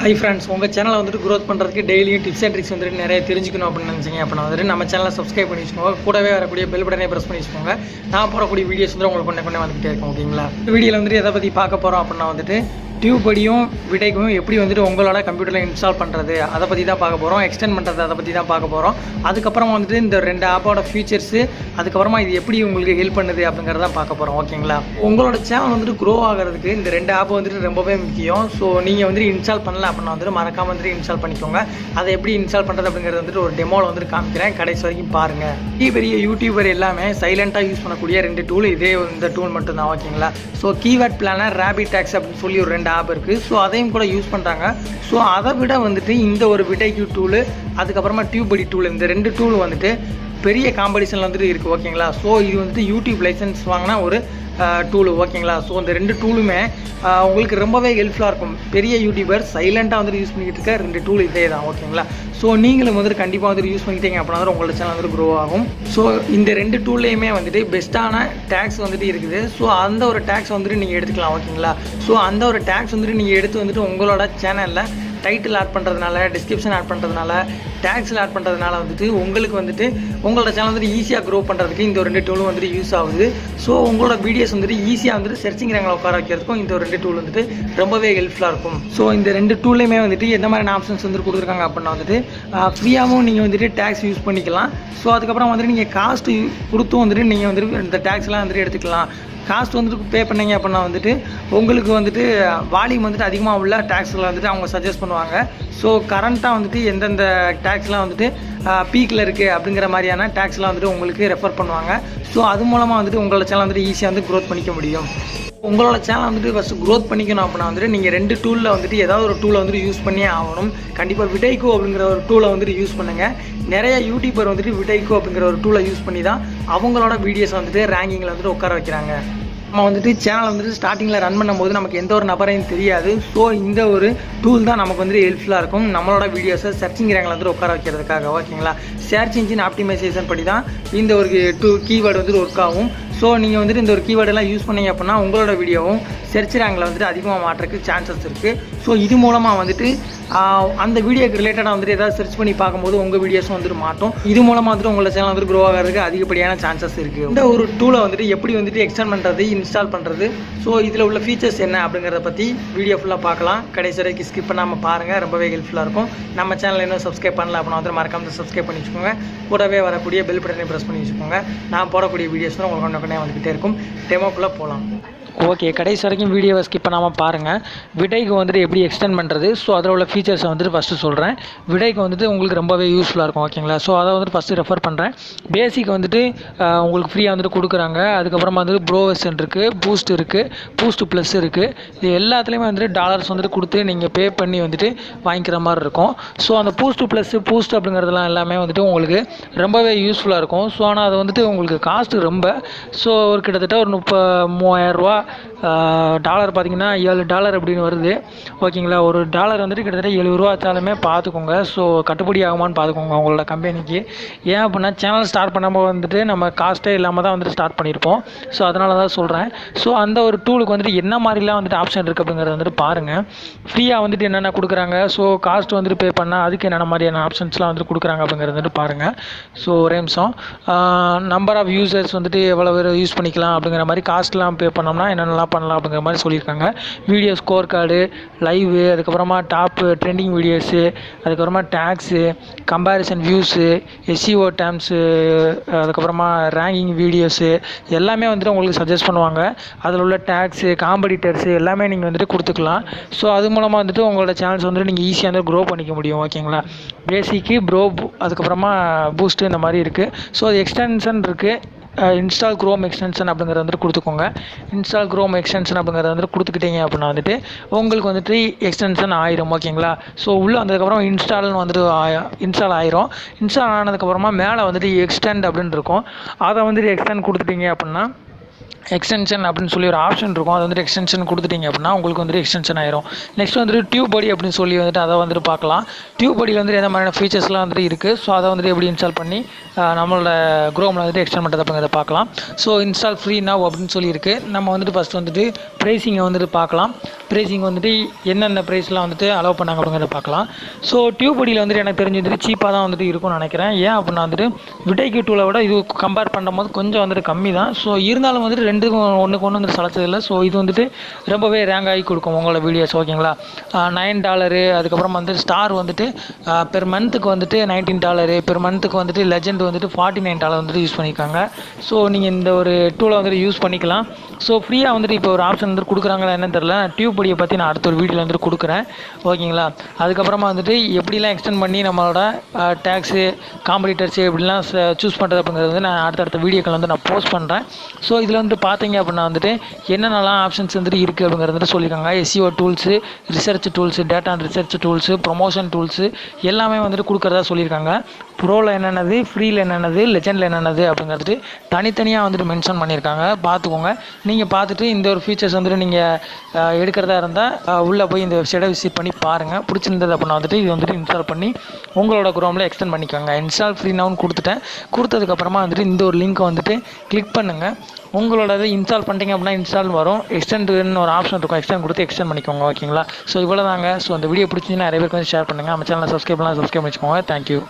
Hi friends, உங்கள் சேனலை வந்துட்டு க்ரோத் பண்ணுறதுக்கு டெய்லியும் டிப்ஸ் அண்ட் ட்ரிக்ஸ் வந்துட்டு நிறைய தெரிஞ்சுக்கணும் அப்படின்னு நினச்சிங்க அப்படின்னா வந்துட்டு நம்ம சேனலை சப்ஸ்கிரைப் பண்ணி வச்சுக்கோங்க. கூடவே வரக்கூடிய பெல் பட்டனை ப்ரெஸ் பண்ணி வச்சுக்கோங்க. நான் போடக்கூடிய வீடியோஸ் வந்து உங்களுக்கு கொண்டே வந்துகிட்டே இருக்கும். ஓகேங்களா? இந்த வீடியோவில் வந்துட்டு எதை பற்றி பார்க்க போகிறோம் அப்படின்னா வந்துட்டு டியூபடியும் விடைக்கும் எப்படி வந்துட்டு உங்களோட கம்ப்யூட்டரில் இன்ஸ்டால் பண்ணுறது அதை பற்றி தான் பார்க்க போகிறோம். எக்ஸ்டெண்ட் பண்ணுறது அதை பற்றி தான் பார்க்க போகிறோம். அதுக்கப்புறமா வந்துட்டு இந்த ரெண்டு ஆப்போட ஃபீச்சர்ஸு, அதுக்கப்புறமா இது எப்படி உங்களுக்கு ஹெல்ப் பண்ணுது அப்படிங்கிறத பார்க்க போகிறோம். ஓகேங்களா? உங்களோட சேனல் வந்துட்டு க்ரோ ஆகிறதுக்கு இந்த ரெண்டு ஆப் வந்துட்டு ரொம்பவே முக்கியம். ஸோ நீங்கள் வந்துட்டு இன்ஸ்டால் பண்ணல அப்படின்னா வந்துட்டு மறக்காமல் வந்துட்டு இன்ஸ்டால் பண்ணிக்கோங்க. அதை எப்படி இன்ஸ்டால் பண்ணுறது அப்படிங்கிறது வந்துட்டு ஒரு டெமோவில் வந்துட்டு காமிக்கிறேன். கடைசி வரைக்கும் பாருங்கள். பெரிய யூடியூபர் எல்லாமே சைலண்ட்டாக யூஸ் பண்ணக்கூடிய ரெண்டு டூல் இதே இந்த டூல் மட்டும்தான். ஓகேங்களா? So keyword planner, rapid tags அப்படின்னு சொல்லி ஒரு ரெண்டு ஆப் இருக்குது. ஸோ அதையும் கூட யூஸ் பண்ணுறாங்க. ஸோ அதை விட வந்துட்டு இந்த ஒரு VidIQ டூலு, அதுக்கப்புறமா டியூபடி டூல், இந்த ரெண்டு டூல் வந்துட்டு பெரிய காம்படிஷனில் வந்துட்டு இருக்குது. ஓகேங்களா? ஸோ இது வந்துட்டு யூடியூப் லைசன்ஸ் வாங்கினா ஒரு டூலு. ஓகேங்களா? ஸோ இந்த ரெண்டு டூலுமே உங்களுக்கு ரொம்பவே ஹெல்ப்ஃபுல்லாக இருக்கும். பெரிய யூடியூபர் சைலண்ட்டாக வந்துட்டு யூஸ் பண்ணிக்கிட்டு இருக்க ரெண்டு டூல் இதே தான். ஓகேங்களா? ஸோ நீங்களும் வந்துட்டு கண்டிப்பாக வந்துட்டு யூஸ் பண்ணிக்கிட்டீங்க அப்படின்னா உங்களோட சேனல் வந்துட்டு க்ரோ ஆகும். ஸோ இந்த ரெண்டு டூல்லையுமே வந்துட்டு பெஸ்ட்டான டேக்ஸ் வந்துட்டு இருக்குது. ஸோ அந்த ஒரு டேக்ஸ் வந்துட்டு நீங்கள் எடுத்துக்கலாம். ஓகேங்களா? ஸோ அந்த ஒரு டேக்ஸ் வந்துட்டு நீங்கள் எடுத்து வந்துட்டு உங்களோட சேனலில் டைட்டில் ஆட் பண்ணுறதுனால, டிஸ்கிரிப்ஷன் ஆட் பண்ணுறதுனால, டேக்ஸில் ஆட் பண்ணுறதுனால வந்துட்டு உங்களுக்கு வந்துட்டு உங்களோட சேனல் வந்துட்டு ஈஸியாக க்ரோ பண்ணுறதுக்கு இந்த ரெண்டு டூலும் வந்துட்டு யூஸ் ஆகுது. ஸோ உங்களோட வீடியோஸ் வந்துட்டு ஈஸியாக வந்துட்டு சர்ச்சிங் ரேங்கில் உட்கார வைக்கிறதுக்கும் இந்த ரெண்டு டூல் வந்துட்டு ரொம்பவே ஹெல்ப்ஃபுல்லாக இருக்கும். ஸோ இந்த ரெண்டு டூல்லையுமே வந்துட்டு எந்த மாதிரியான ஆப்ஷன்ஸ் வந்துட்டு கொடுத்துருக்காங்க அப்படின்னா வந்துட்டு ஃப்ரீயாகவும் நீங்கள் வந்துட்டு டேக்ஸ் யூஸ் பண்ணிக்கலாம். ஸோ அதுக்கப்புறம் வந்துட்டு நீங்கள் காஸ்ட் கொடுத்தும் வந்துட்டு நீங்கள் வந்துட்டு இந்த டேக்ஸ்லாம் வந்துட்டு எடுத்துக்கலாம். காஸ்ட் வந்துட்டு பே பண்ணிங்க அப்படின்னா வந்துட்டு உங்களுக்கு வந்துட்டு வால்யூம் வந்துட்டு அதிகமாக உள்ள டேக்ஸில் வந்துட்டு அவங்க சஜஸ்ட் பண்ணுவாங்க. ஸோ கரண்ட்டாக வந்துட்டு எந்தெந்த டேக்ஸ்லாம் வந்துட்டு பீக்கில் இருக்குது அப்படிங்கிற மாதிரியான டேக்ஸ்லாம் வந்துட்டு உங்களுக்கு ரெஃபர் பண்ணுவாங்க. ஸோ அது மூலமாக வந்துட்டு உங்களோட சேனல் வந்துட்டு ஈஸியாக வந்து க்ரோத் பண்ணிக்க முடியும். உங்களோட சேனல் வந்துட்டு ஃபஸ்ட்டு க்ரோத் பண்ணிக்கணும் அப்படின்னா வந்துட்டு நீங்கள் ரெண்டு டூலில் வந்துட்டு ஏதாவது ஒரு டூலை வந்துட்டு யூஸ் பண்ணியே ஆகணும். கண்டிப்பாக VidIQ அப்படிங்கிற ஒரு டூலை வந்துட்டு யூஸ் பண்ணுங்கள். நிறைய யூடியூபர் வந்துட்டு VidIQ அப்படிங்கிற ஒரு டூலை யூஸ் பண்ணி தான் அவங்களோட வீடியோஸ் வந்துட்டு ரேங்கிங்கில் வந்துட்டு உட்கார வைக்கிறாங்க. நம்ம வந்துட்டு சேனல் வந்துட்டு ஸ்டார்டிங்கில் ரன் பண்ணும்போது நமக்கு எந்த ஒரு நபரையும் தெரியாது. ஸோ இந்த ஒரு டூல் தான் நமக்கு வந்துட்டு ஹெல்ப்ஃபுல்லாக இருக்கும் நம்மளோட வீடியோஸை சர்ச்சிங் ரேங்கில் வந்துட்டு உட்கார வைக்கிறதுக்காக. ஓகேங்களா? சர்ச் இன்ஜின் ஆப்டிமைசேஷன் படி தான் இந்த ஒரு கீவேர்டு வந்துட்டு ஒர்க் ஆகும். ஸோ நீங்கள் வந்துட்டு இந்த ஒரு கீவேர்டெல்லாம் யூஸ் பண்ணிங்க அப்படின்னா உங்களோட வீடியோவும் சர்ச் ரேங்கில் வந்துட்டு அதிகமாக மாற்றுறதுக்கு சான்சஸ் இருக்குது. ஸோ இது மூலமாக வந்துட்டு அந்த வீடியோக்கு ரிலேட்டடாக வந்துட்டு ஏதாவது சர்ச் பண்ணி பார்க்கும்போது உங்கள் வீடியோஸும் வந்துட்டு மாட்டோம். இது மூலமாக வந்துட்டு உங்களோட சேனல் வந்துட்டு க்ரோ ஆகிறதுக்கு அதிகப்படியான சான்சஸ் இருக்குது. இந்த ஒரு டூலை வந்துட்டு எப்படி வந்துட்டு எக்ஸ்டெண்ட் பண்ணுறது, இன்ஸ்டால் பண்ணுறது, ஸோ இதில் உள்ள ஃபீச்சர்ஸ் என்ன அப்படிங்கிறத பற்றி வீடியோ ஃபுல்லாக பார்க்கலாம். கடைசி வரைக்கும் ஸ்கிப் பண்ணாமல் பாருங்கள். ரொம்பவே ஹெல்ப்ஃபுல்லாக இருக்கும். நம்ம சேனல் இன்னும் சப்ஸ்கிரைப் பண்ணல அப்படின்னா வந்து மறக்காம சப்ஸ்கிரைப் பண்ணி வச்சுக்கோங்க. கூடவே வரக்கூடிய பெல் பட்டனை ப்ரெஸ் பண்ணி வச்சுக்கோங்க. நான் போடக்கூடிய வீடியோஸ் உங்களுக்கு வந்துக்கிட்டே இருக்கும். டெமோக்குள்ளே போகலாம். ஓகே, கடைசி வரைக்கும் வீடியோவை ஸ்கிப் பண்ணாமல் பாருங்கள். VidIQ வந்துட்டு எப்படி எக்ஸ்டெண்ட் பண்ணுறது, ஸோ அதில் உள்ள ஃபீச்சர்ஸை வந்துட்டு ஃபஸ்ட்டு சொல்கிறேன். VidIQ வந்துட்டு உங்களுக்கு ரொம்பவே யூஸ்ஃபுல்லாக இருக்கும். ஓகேங்களா? ஸோ அதை வந்துட்டு ஃபஸ்ட்டு ரெஃபர் பண்ணுறேன். பேசிக் வந்துட்டு உங்களுக்கு ஃப்ரீயாக வந்துட்டு கொடுக்குறாங்க. அதுக்கப்புறமா வந்துட்டு ப்ரோ வெர்ஷன் இருக்குது, பூஸ்ட் இருக்குது, பூஸ்ட் ப்ளஸ் இருக்குது. இது எல்லாத்துலேயுமே வந்துட்டு டாலர்ஸ் வந்துட்டு கொடுத்து நீங்கள் பே பண்ணி வந்துட்டு வாங்கிக்கிற மாதிரி இருக்கும். ஸோ அந்த பூஸ்ட் அப்படிங்கிறதுலாம் எல்லாமே வந்துட்டு உங்களுக்கு ரொம்பவே யூஸ்ஃபுல்லாக இருக்கும். ஸோ ஆனால் அது வந்துட்டு உங்களுக்கு காஸ்ட்டு ரொம்ப, ஸோ ஒரு கிட்டத்தட்ட ஒரு 30,000 டாலர் பார்த்தீங்கன்னா $7 அப்படின்னு வருது. ஓகேங்களா? ஒரு டாலர் வந்துட்டு கிட்டத்தட்ட $70 ஆச்சாலுமே பார்த்துக்கோங்க. ஸோ கட்டுப்படி ஆகுமான்னு பார்த்துக்கோங்க உங்களோட கம்பெனிக்கு. ஏன் அப்படின்னா சேனல் ஸ்டார்ட் பண்ணும்போது வந்துட்டு நம்ம காஸ்ட்டே இல்லாமல் தான் வந்துட்டு ஸ்டார்ட் பண்ணியிருப்போம். ஸோ அதனால தான் சொல்கிறேன். ஸோ அந்த ஒரு டூலுக்கு வந்துட்டு என்ன மாதிரிலாம் வந்துட்டு ஆப்ஷன் இருக்குது அப்படிங்கிறத வந்துட்டு பாருங்கள். ஃப்ரீயாக வந்துட்டு என்னென்ன கொடுக்குறாங்க, ஸோ காஸ்ட் வந்துட்டு பே பண்ணால் அதுக்கு என்னென்ன மாதிரியான ஆப்ஷன்ஸ்லாம் வந்துட்டு கொடுக்குறாங்க அப்படிங்கிறத வந்துட்டு பாருங்கள். ஸோ ஒரே நிமிஷம். நம்பர் ஆஃப் யூசர்ஸ் வந்துட்டு எவ்வளோ பேர் யூஸ் பண்ணிக்கலாம் அப்படிங்கிற மாதிரி காஸ்ட்லாம் பே பண்ணோம்னா என்னென்னலாம் பண்ணலாம் அப்படிங்கிற மாதிரி சொல்லியிருக்காங்க. வீடியோ ஸ்கோர் கார்டு, லைவு, அதுக்கப்புறமா டாப்பு ட்ரெண்டிங் வீடியோஸு, அதுக்கப்புறமா tax, comparison views, SEO terms, அதுக்கப்புறமா ரேங்கிங் வீடியோஸு எல்லாமே வந்துட்டு உங்களுக்கு சஜஸ்ட் பண்ணுவாங்க. அதில் உள்ள டேக்ஸு, காம்படிட்டர்ஸு எல்லாமே நீங்கள் வந்துட்டு கொடுத்துக்கலாம். ஸோ அது மூலமாக வந்துட்டு உங்களோட சேனல்ஸ் வந்துட்டு நீங்கள் ஈஸியாக வந்து க்ரோ பண்ணிக்க முடியும். ஓகேங்களா? பேசிக்கு ப்ரோ, அதுக்கப்புறமா பூஸ்ட்டு இந்த மாதிரி இருக்குது. ஸோ அது எக்ஸ்டென்ஷன் இருக்குது. இன்ஸ்டால் க்ரோம் எக்ஸ்டென்ஷன் அப்படிங்கிறத வந்துட்டு கொடுத்துக்கோங்க. இன்ஸ்டால் க்ரோம் எக்ஸ்டென்ஷன் அப்படிங்கிறத வந்துட்டு கொடுத்துக்கிட்டீங்க அப்படின்னா வந்துட்டு உங்களுக்கு வந்துட்டு எக்ஸ்டென்ஷன் ஆயிரும். ஓகேங்களா? ஸோ உள்ளே வந்ததுக்கப்புறம் இன்ஸ்டால்னு வந்துட்டு இன்ஸ்டால் ஆயிரும். இன்ஸ்டால் ஆனதுக்கப்புறமா மேலே வந்துட்டு எக்ஸ்டெண்ட் அப்படின்னு இருக்கும். அதை வந்துட்டு எக்ஸ்டெண்ட் கொடுத்துட்டீங்க அப்படின்னா எக்ஸ்டென்ஷன் அப்படின்னு சொல்லி ஒரு ஆப்ஷன் இருக்கும். அது வந்துட்டு எக்ஸ்டென்ஷன் கொடுத்துட்டிங்க அப்படின்னா உங்களுக்கு வந்துட்டு எக்ஸ்டென்ஷன் ஆயிரும். நெக்ஸ்ட் வந்துட்டு டியூபடி அப்படின்னு சொல்லி வந்துட்டு அதை வந்துட்டு பார்க்கலாம். டியூபடியில் வந்துட்டு எந்த மாதிரியான ஃபீச்சர்ஸ்லாம் வந்துட்டு இருக்குது, ஸோ அதை வந்துட்டு எப்படி இன்ஸ்டால் பண்ணி நம்மளோட குரோமில் வந்துட்டு எக்ஸ்டெண்ட் பண்ணுறது அப்படிங்கிறத பார்க்கலாம். ஸோ இன்ஸ்டால் ஃப்ரீ நவ் அப்படின்னு சொல்லி இருக்குது. நம்ம வந்துட்டு ஃபஸ்ட் வந்துட்டு ப்ரைஸிங்கை வந்துட்டு பார்க்கலாம். ப்ரைஸிங் வந்துட்டு என்னென்ன ப்ரைஸ்லாம் வந்துட்டு அலோவ் பண்ணாங்க அப்படிங்கிறத பார்க்கலாம். ஸோ டியூபடியில் வந்துட்டு எனக்கு தெரிஞ்சு வந்துட்டு சீப்பாக தான் வந்துட்டு இருக்கும்னு நினைக்கிறேன். ஏன் அப்படின்னா வந்துட்டு VidIQ டூலை விட இது கம்பேர் பண்ணும்போது கொஞ்சம் வந்துட்டு கம்மி தான். ஸோ இருந்தாலும் வந்துட்டு ரெண்டுக்கும் ஒன்றுக்கு ஒன்று வந்துட்டு சளைச்சதில்லை. ஸோ இது வந்துட்டு ரொம்பவே ரேங்க் ஆகி கொடுக்கும் உங்களோட வீடியோஸ். ஓகேங்களா, $9 அதுக்கப்புறம் வந்துட்டு ஸ்டார் வந்துட்டு பெர் மந்த்துக்கு வந்துட்டு $19, பெர் மந்த்துக்கு வந்துட்டு லெஜெண்ட் வந்துட்டு $49 வந்துட்டு யூஸ் பண்ணியிருக்காங்க. ஸோ நீங்கள் இந்த ஒரு டூலை வந்துட்டு யூஸ் பண்ணிக்கலாம். ஸோ ஃப்ரீயாக வந்துட்டு இப்போ ஒரு ஆப்ஷன் வந்துட்டு கொடுக்குறாங்களா என்னன்னு தெரியல. டியூபடியை பற்றி நான் அடுத்த ஒரு வீடியோவில் வந்துட்டு கொடுக்குறேன். ஓகேங்களா, அதுக்கப்புறமா வந்துட்டு எப்படிலாம் எக்ஸ்டெண்ட் பண்ணி நம்மளோட டேக்ஸு காம்படிட்டர்ஸு எப்படிலாம் சூஸ் பண்ணுறது அப்படிங்கிறது வந்து நான் அடுத்தடுத்த வீடியோக்கள் வந்து நான் போஸ்ட் பண்ணுறேன். ஸோ இதில் வந்துட்டு பார்த்தீங்க அப்படின்னா வந்துட்டு என்னென்னலாம் ஆப்ஷன்ஸ் வந்துட்டு இருக்குது அப்படிங்கிறது வந்துட்டு சொல்லியிருக்காங்க. SEO tools, research tools, data and research tools, promotion tools எல்லாமே வந்துட்டு கொடுக்குறதா சொல்லியிருக்காங்க. ப்ரோவில் என்னென்னது, ஃப்ரீயில் என்னென்னது, லெஜெண்டில் என்னென்னது அப்படிங்கிறது தனித்தனியாக வந்துட்டு மென்ஷன் பண்ணியிருக்காங்க. பார்த்துக்கோங்க. நீங்கள் பார்த்துட்டு இந்த ஒரு ஃபீச்சர்ஸ் வந்துட்டு நீங்கள் எடுக்கிறதா இருந்தால் உள்ளே போய் இந்த வெப்சைட்டை விசிட் பண்ணி பாருங்கள். பிடிச்சிருந்தது அப்படின்னா வந்துட்டு இது வந்துட்டு இன்ஸ்டால் பண்ணி உங்களோட குரோமில் எக்ஸ்டெண்ட் பண்ணிக்கோங்க. இன்ஸ்டால் ஃப்ரீ நவுன்னு கொடுத்துட்டேன். கொடுத்ததுக்கப்புறமா வந்துட்டு இந்த ஒரு லிங்க்கை வந்துட்டு கிளிக் பண்ணுங்கள். உங்களோட இது இன்ஸ்டால் பண்ணிட்டீங்க அப்படின்னா இன்ஸ்டால் வரும். எக்ஸ்டெண்டுன்னு ஒரு ஆப்ஷன் இருக்கும், எக்ஸ்டெண்ட் கொடுத்து எக்ஸ்டெண்ட் பண்ணிக்கோங்க. ஓகேங்களா, ஸோ இவ்வளோ தாங்க. ஸோ அந்த வீடியோ பிடிச்சிங்கன்னா நிறைய பேருக்கு வந்து ஷேர் பண்ணுங்கள். நம்ம சேனலை சப்ஸ்கிரைப் பண்ணலாம், சப்ஸ்கிரைப் பண்ணிக்கோங்க. தேங்க்யூ.